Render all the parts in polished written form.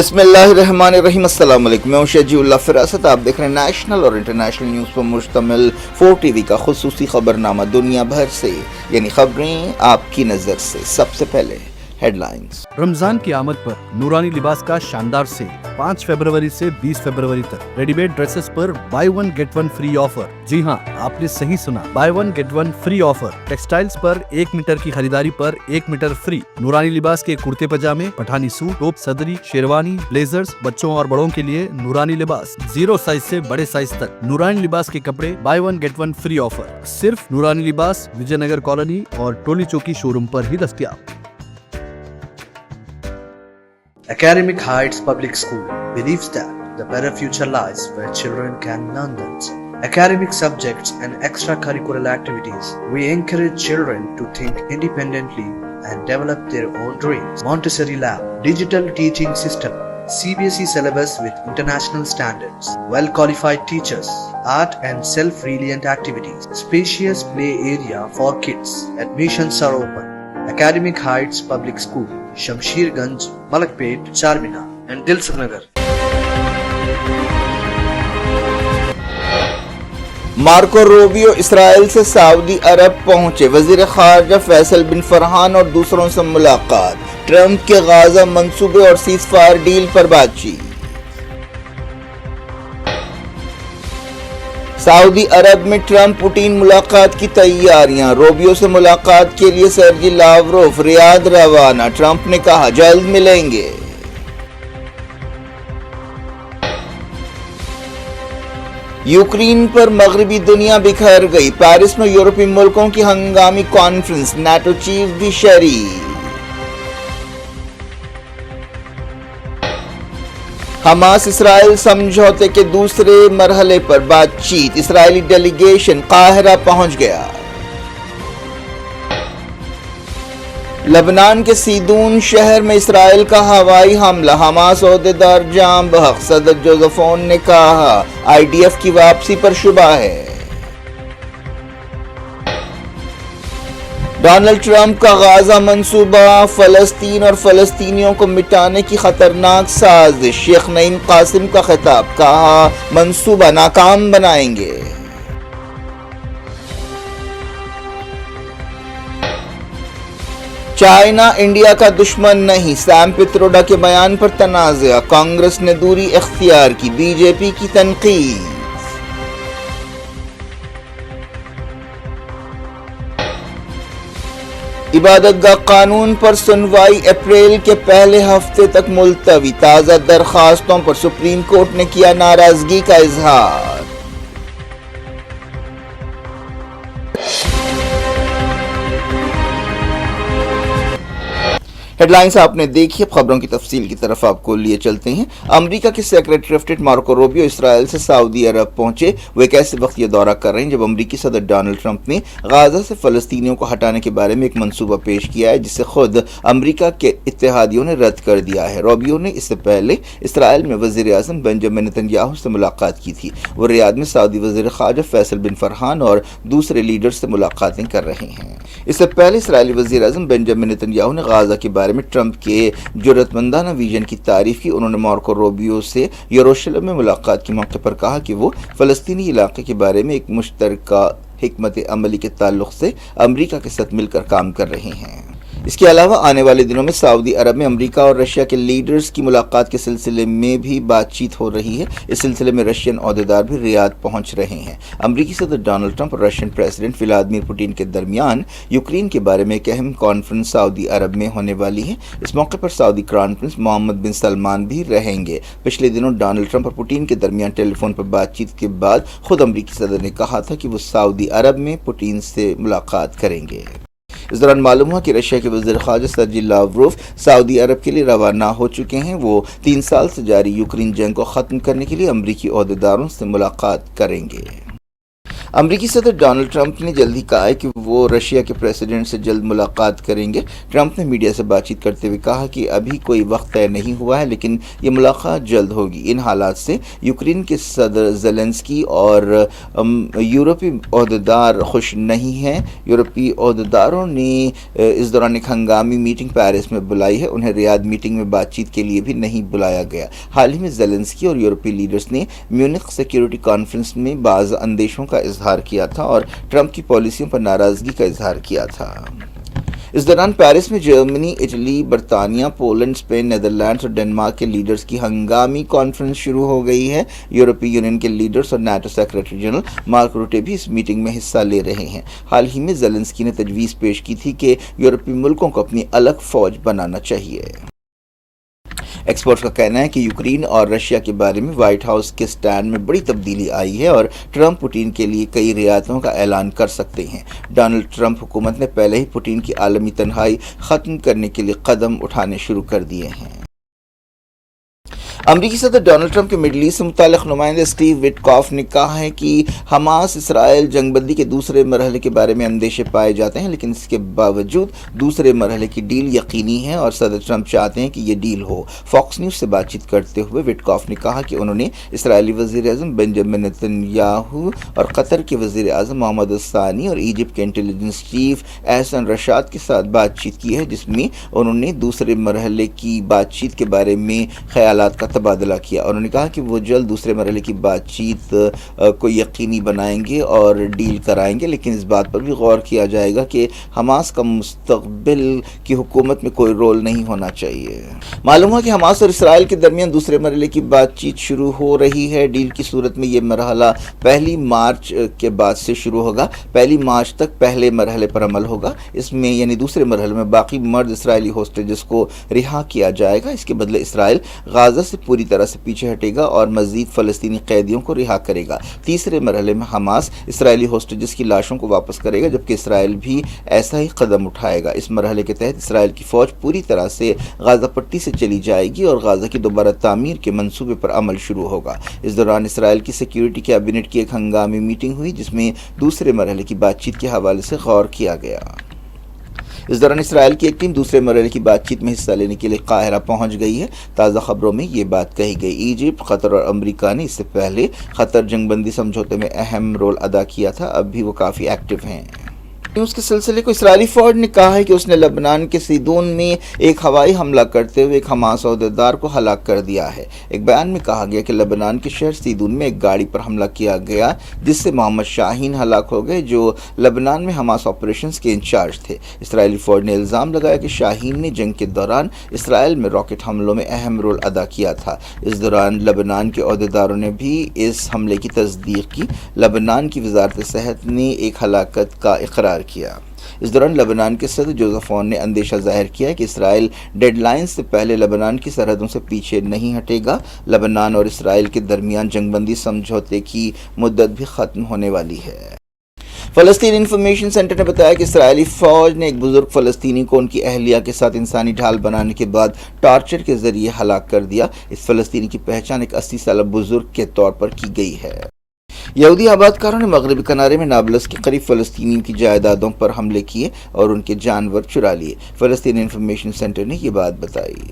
بسم اللہ الرحمن الرحیم۔ السلام علیکم، میں ہوں شجیع اللہ فراست۔ آپ دیکھ رہے ہیں نیشنل اور انٹرنیشنل نیوز پر مشتمل 4 ٹی وی کا خصوصی خبرنامہ دنیا بھر سے، یعنی خبریں آپ کی نظر سے۔ سب سے پہلے ہیڈ لائنز۔ رمضان کی آمد پر نورانی لباس کا شاندار سیل 5 فروری سے 20 فروری تک ریڈی میڈ ڈریسز پر buy one get one free offer. جی ہاں، آپ نے صحیح سنا، buy one get one free offer. Textiles پر 1 میٹر کی خریداری پر 1 میٹر فری۔ نورانی لباس کے کرتے پجامے، پٹھانی سوٹ، ٹوپ، صدری، شیروانی، بلیزرز، بچوں اور بڑوں کے لیے نورانی لباس 0 سائز سے بڑے سائز تک۔ نورانی لباس کے کپڑے buy one get one free offer صرف نورانی لباس، وجے نگر کالونی اور ٹولی چوکی شو روم پر ہی دستیاب۔ Academic Heights Public School believes that the better future lies where children can learn them. Academic subjects and extracurricular activities. We encourage children to think independently and develop their own dreams. Montessori Lab, digital teaching system, CBSE syllabus with international standards, well-qualified teachers, art and self-reliant activities, spacious play area for kids. Admissions are open. Academic Heights Public School, Shamsher Ganj, Malakpet, Charminar and Dilsukh Nagar. Marco Rubio Israel سے سعودی عرب پہنچے، وزیر خارجہ فیصل بن فرحان اور دوسروں سے ملاقات۔ Trump کے غزہ منصوبے اور سیز فائر ڈیل پر بات چیت۔ سعودی عرب میں ٹرمپ پوٹین ملاقات کی تیاریاں۔ روبیو سے ملاقات کے لیے سرجی لاوروف ریاض روانہ۔ ٹرمپ نے کہا جلد ملیں گے۔ یوکرین پر مغربی دنیا بکھر گئی، پیرس میں یورپی ملکوں کی ہنگامی کانفرنس، نیٹو چیف بھی شریک۔ حماس اسرائیل سمجھوتے کے دوسرے مرحلے پر بات چیت، اسرائیلی ڈیلیگیشن قاہرہ پہنچ گیا۔ لبنان کے سیدون شہر میں اسرائیل کا ہوائی حملہ، حماس عہدیدار جاں بحق، صدر جوزف اون نے کہا آئی ڈی ایف کی واپسی پر شبہ ہے۔ ڈونلڈ ٹرمپ کا غزہ منصوبہ، فلسطین اور فلسطینیوں کو مٹانے کی خطرناک سازش، شیخ نعیم قاسم کا خطاب، کہا منصوبہ ناکام بنائیں گے۔ چائنا انڈیا کا دشمن نہیں، سیم پتروڈا کے بیان پر تنازع، کانگریس نے دوری اختیار کی، بی جے پی کی تنقید۔ عبادت گاہ قانون پر سنوائی اپریل کے پہلے ہفتے تک ملتوی، تازہ درخواستوں پر سپریم کورٹ نے کیا ناراضگی کا اظہار۔ ہیڈ لائنز آپ نے دیکھی، اب خبروں کی تفصیل کی طرف آپ کو لیے چلتے ہیں۔ امریکہ کے secretary of state Marco Rubio Israel سے سعودی عرب پہنچے۔ وہ ایک ایسے وقت یہ دورہ کر رہے ہیں جب امریکی صدر ڈونلڈ ٹرمپ نے غزہ سے فلسطینیوں کو ہٹانے کے بارے میں ایک منصوبہ پیش کیا ہے جسے خود امریکہ کے اتحادیوں نے رد کر دیا ہے۔ روبیو نے اس سے پہلے اسرائیل میں وزیر اعظم بنجامن نتنیاہو سے ملاقات کی تھی۔ وہ ریاض میں سعودی وزیر خارجہ فیصل بن فرحان اور دوسرے لیڈرز سے ملاقاتیں کر رہے ہیں۔ اس سے پہلے اسرائیلی وزیر اعظم بنجامن نتنیاہو نے غزہ کے بارے میں ٹرمپ کے جرأت مندانہ ویژن کی تعریف کی۔ انہوں نے مارکو روبیو سے یروشلم میں ملاقات کے موقع پر کہا کہ وہ فلسطینی علاقے کے بارے میں ایک مشترکہ حکمت عملی کے تعلق سے امریکہ کے ساتھ مل کر کام کر رہے ہیں۔ اس کے علاوہ آنے والے دنوں میں سعودی عرب میں امریکہ اور رشیا کے لیڈرز کی ملاقات کے سلسلے میں بھی بات چیت ہو رہی ہے۔ اس سلسلے میں رشین عہدیدار بھی ریاض پہنچ رہے ہیں۔ امریکی صدر ڈونلڈ ٹرمپ اور رشین پریزیڈنٹ ولادیمیر پوٹین کے درمیان یوکرین کے بارے میں ایک اہم کانفرنس سعودی عرب میں ہونے والی ہے۔ اس موقع پر سعودی کراؤن پرنس محمد بن سلمان بھی رہیں گے۔ پچھلے دنوں ڈونلڈ ٹرمپ اور پوٹین کے درمیان ٹیلی فون پر بات چیت کے بعد خود امریکی صدر نے کہا تھا کہ وہ سعودی عرب میں پوٹین سے ملاقات کریں گے۔ اس دوران معلوم ہوا کہ رشیا کے وزیر خارجہ سرجی لاوروف سعودی عرب کے لیے روانہ ہو چکے ہیں۔ وہ 3 سال سے جاری یوکرین جنگ کو ختم کرنے کے لیے امریکی عہدیداروں سے ملاقات کریں گے۔ امریکی صدر ڈونلڈ ٹرمپ نے جلد ہی کہا ہے کہ وہ رشیا کے پریزیڈنٹ سے جلد ملاقات کریں گے۔ ٹرمپ نے میڈیا سے بات چیت کرتے ہوئے کہا کہ ابھی کوئی وقت طے نہیں ہوا ہے لیکن یہ ملاقات جلد ہوگی۔ ان حالات سے یوکرین کے صدر زیلنسکی اور یورپی عہدیدار خوش نہیں ہیں۔ یورپی عہدیداروں نے اس دوران ایک ہنگامی میٹنگ پیرس میں بلائی ہے، انہیں ریاض میٹنگ میں بات چیت کے لیے بھی نہیں بلایا گیا۔ حال ہی میں زیلنسکی اور یورپی لیڈرز نے میونخ سیکیورٹی کانفرنس میں بعض اندیشوں کا اظہار کیا تھا اور ٹرمپ کی پالیسیوں پر ناراضگی کا اظہار کیا تھا۔ اس دوران پیرس میں جرمنی، اٹلی، برطانیہ، پولینڈ، اسپین، نیدرلینڈز اور ڈنمارک کے لیڈرز کی ہنگامی کانفرنس شروع ہو گئی ہے۔ یورپی یونین کے لیڈرز اور NATO secretary general Mark Rutte بھی اس میٹنگ میں حصہ لے رہے ہیں۔ حال ہی میں زیلنسکی نے تجویز پیش کی تھی کہ یورپی ملکوں کو اپنی الگ فوج بنانا چاہیے۔ ایکسپرٹس کا کہنا ہے کہ یوکرین اور رشیا کے بارے میں وائٹ ہاؤس کے سٹینڈ میں بڑی تبدیلی آئی ہے اور ٹرمپ پوٹین کے لیے کئی رعایتوں کا اعلان کر سکتے ہیں۔ ڈونلڈ ٹرمپ حکومت نے پہلے ہی پوٹین کی عالمی تنہائی ختم کرنے کے لیے قدم اٹھانے شروع کر دیے ہیں۔ امریکی صدر ڈونلڈ ٹرمپ کے مڈل ایسٹ سے متعلق نمائندہ اسٹیو وٹکاف نے کہا ہے کہ حماس اسرائیل جنگ بندی کے دوسرے مرحلے کے بارے میں اندیشے پائے جاتے ہیں لیکن اس کے باوجود دوسرے مرحلے کی ڈیل یقینی ہے اور صدر ٹرمپ چاہتے ہیں کہ یہ ڈیل ہو۔ فاکس نیوز سے بات چیت کرتے ہوئے وٹکاف نے کہا کہ انہوں نے اسرائیلی وزیر اعظم بنجامن نیتن-یاہو اور قطر کے وزیر اعظم محمد الثانی اور ایجپٹ کے انٹیلیجنس چیف احسن رشاد کے ساتھ بات چیت کی ہے جس میں انہوں نے دوسرے مرحلے کی بات چیت کے بارے میں خیالات کا تبادلہ کیا۔ انہوں نے کہا کہ وہ جلد دوسرے مرحلے کی بات چیت کو یقینی بنائیں گے اور ڈیل کرائیں گے لیکن اس بات پر بھی غور کیا جائے گا کہ حماس کا مستقبل کی حکومت میں کوئی رول نہیں ہونا چاہیے۔ معلوم ہوا کہ حماس اور اسرائیل کے درمیان دوسرے مرحلے کی بات چیت شروع ہو رہی ہے۔ ڈیل کی صورت میں یہ مرحلہ 1 مارچ کے بعد سے شروع ہوگا۔ 1 مارچ تک پہلے مرحلے پر عمل ہوگا۔ اس میں یعنی دوسرے مرحلے میں باقی مرد اسرائیلی ہوسٹیجز کو رہا کیا جائے گا۔ اس کے بدلے اسرائیل غازہ سے پوری طرح سے پیچھے ہٹے گا اور مزید فلسطینی قیدیوں کو رہا کرے گا۔ تیسرے مرحلے میں حماس اسرائیلی ہوسٹیجز کی لاشوں کو واپس کرے گا جبکہ اسرائیل بھی ایسا ہی قدم اٹھائے گا۔ اس مرحلے کے تحت اسرائیل کی فوج پوری طرح سے غازہ پٹی سے چلی جائے گی اور غازہ کی دوبارہ تعمیر کے منصوبے پر عمل شروع ہوگا۔ اس دوران اسرائیل کی سیکیورٹی کیبنٹ کی ایک ہنگامی میٹنگ ہوئی جس میں دوسرے مرحلے کی بات چیت کے حوالے سے غور کیا گیا۔ اس دوران اسرائیل کی ایک ٹیم دوسرے مرحلے کی بات چیت میں حصہ لینے کے لیے قاہرہ پہنچ گئی ہے۔ تازہ خبروں میں یہ بات کہی گئی۔ ایجپٹ، قطر اور امریکہ نے اس سے پہلے قطر جنگ بندی سمجھوتے میں اہم رول ادا کیا تھا، اب بھی وہ کافی ایکٹیو ہیں۔ نیوز کے سلسلے کو اسرائیلی فوج نے کہا ہے کہ اس نے لبنان کے سیدون میں ایک ہوائی حملہ کرتے ہوئے ایک حماس عہدیدار کو ہلاک کر دیا ہے۔ ایک بیان میں کہا گیا کہ لبنان کے شہر سیدون میں ایک گاڑی پر حملہ کیا گیا جس سے محمد شاہین ہلاک ہو گئے جو لبنان میں حماس آپریشنز کے انچارج تھے۔ اسرائیلی فوج نے الزام لگایا کہ شاہین نے جنگ کے دوران اسرائیل میں راکٹ حملوں میں اہم رول ادا کیا تھا۔ اس دوران لبنان کے عہدیداروں نے بھی اس حملے کی تصدیق کی۔ لبنان کی وزارت صحت نے ایک ہلاکت کا اقرار کیا۔ اس دوران لبنان کے صدر جوزف اون نے اندیشہ ظاہر کیا کہ اسرائیل ڈیڈ لائن سے پہلے لبنان کی سرحدوں سے پیچھے نہیں ہٹے گا۔ لبنان اور اسرائیل کے درمیان جنگ بندی سمجھوتے کی مدت بھی ختم ہونے والی ہے۔ فلسطین انفارمیشن سینٹر نے بتایا کہ اسرائیلی فوج نے ایک بزرگ فلسطینی کو ان کی اہلیہ کے ساتھ انسانی ڈھال بنانے کے بعد ٹارچر کے ذریعے ہلاک کر دیا۔ اس فلسطینی کی پہچان ایک 80 سالہ بزرگ کے طور پر کی گئی ہے۔ یہودی آباد کاروں نے مغربی کنارے میں نابلس کے قریب فلسطینیوں کی جائیدادوں پر حملے کیے اور ان کے جانور چرا لیے۔ فلسطین انفارمیشن سینٹر نے یہ بات بتائی۔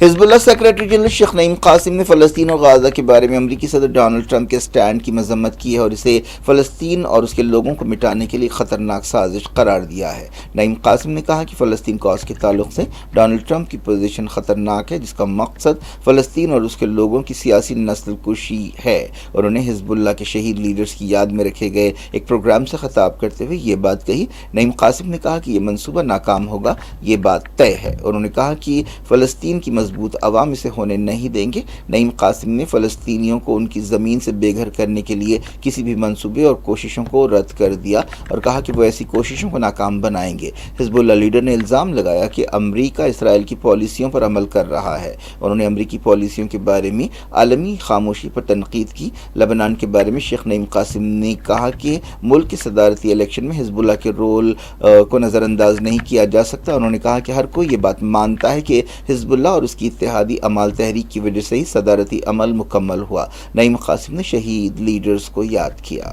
حزب اللہ سیکریٹری جنرل شیخ نعیم قاسم نے فلسطین اور غازہ کے بارے میں امریکی صدر ڈونلڈ ٹرمپ کے سٹینڈ کی مذمت کی ہے اور اسے فلسطین اور اس کے لوگوں کو مٹانے کے لیے خطرناک سازش قرار دیا ہے۔ نعیم قاسم نے کہا کہ فلسطین کاز کے تعلق سے ڈونلڈ ٹرمپ کی پوزیشن خطرناک ہے جس کا مقصد فلسطین اور اس کے لوگوں کی سیاسی نسل کشی ہے۔ انہوں نے حزب اللہ کے شہید لیڈرز کی یاد میں رکھے گئے ایک پروگرام سے خطاب کرتے ہوئے یہ بات کہی۔ نعیم قاسم نے کہا کہ یہ منصوبہ ناکام ہوگا، یہ بات طے ہے۔ انہوں نے کہا کہ فلسطین کی مضبوط عوام اسے ہونے نہیں دیں گے۔ نعیم قاسم نے فلسطینیوں کو ان کی زمین سے بے گھر کرنے کے لیے کسی بھی منصوبے اور کوششوں کو رد کر دیا اور کہا کہ وہ ایسی کوششوں کو ناکام بنائیں گے۔ حزب اللہ لیڈر نے الزام لگایا کہ امریکہ اسرائیل کی پالیسیوں پر عمل کر رہا ہے۔ انہوں نے امریکی پالیسیوں کے بارے میں عالمی خاموشی پر تنقید کی۔ لبنان کے بارے میں شیخ نعیم قاسم نے کہا کہ ملک کے صدارتی الیکشن میں حزب اللہ کے رول کو نظر انداز نہیں کیا جا سکتا۔ انہوں نے کہا کہ ہر کوئی یہ بات مانتا ہے کہ حزب اللہ اور اس کی اتحادی عمال تحریک کی وجہ سے ہی صدارتی عمل مکمل ہوا۔ نعیم قاسم نے شہید لیڈرز کو یاد کیا۔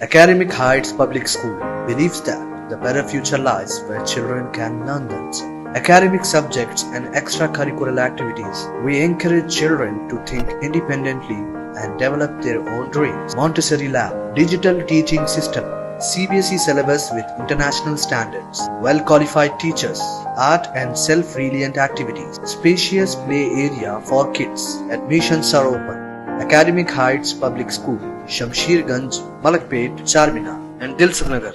Academic Heights Public School believes that the better future lies where children can learn them. Academic subjects and extracurricular activities. We encourage children to think independently and develop their own dreams. Montessori Lab, digital teaching system, CBSE syllabus with international standards, well-qualified teachers, art and self-reliant activities, spacious play area for kids. Admissions are open. Academic Heights Public School, Shamsherganj, Malakpet, Charminar and Dilsukh Nagar.